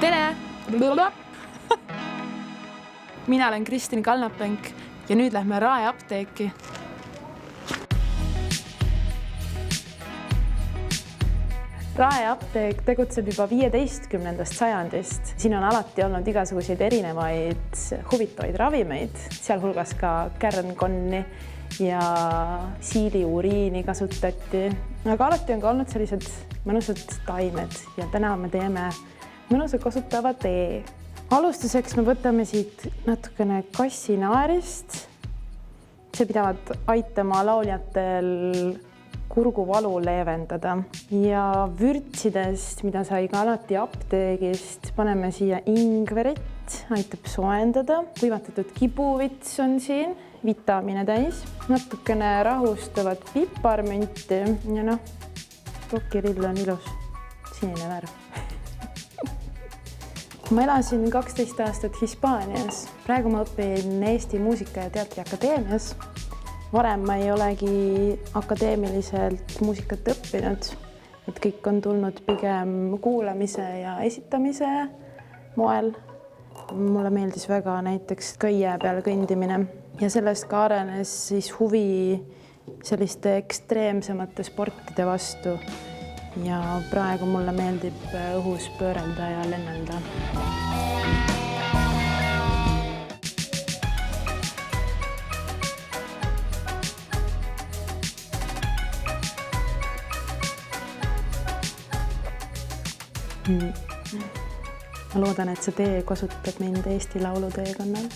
Tere! Mina olen Kristin Kalnapenk ja nüüd lähme Rae apteeki. Rae apteek tegutseb juba 15. sajandist. Siin on alati olnud igasuguseid erinevaid huvitavaid ravimeid, sealhulgas ka kärnkonni ja siiliuriini kasutati. Aga alati on ka olnud sellised mõnusad taimed ja täna me teeme mõnusa kasutava tee. Alustuseks me võtame siit natukene kassinaerist. See pidavat aitama lauljatel kurguvalu leevendada. Ja vürtsidest, mida sai ka alati apteegist, paneme siia ingverit, aitab soendada. Kuivatatud kibuvits on siin, vitamiine täis. Natukene rahustavat piparmünti ja rokirill on ilus, sinine värv. Ma elasin 12 aastat Hispaanias. Praegu ma õpin Eesti Muusika- ja Teatriakadeemias. Varem ma ei olegi akadeemiliselt muusikat õppinud. Et kõik on tulnud pigem kuulamise ja esitamise moel. Mulle meeldis väga näiteks köie peal kõndimine. Ja sellest ka arenes siis huvi selliste ekstreemsemate sportide vastu. Ja praegu mulle meeldib õhus pöörelda ja lennelda. Ma loodan, et see tee kasutab mind Eesti lauluteekonnal.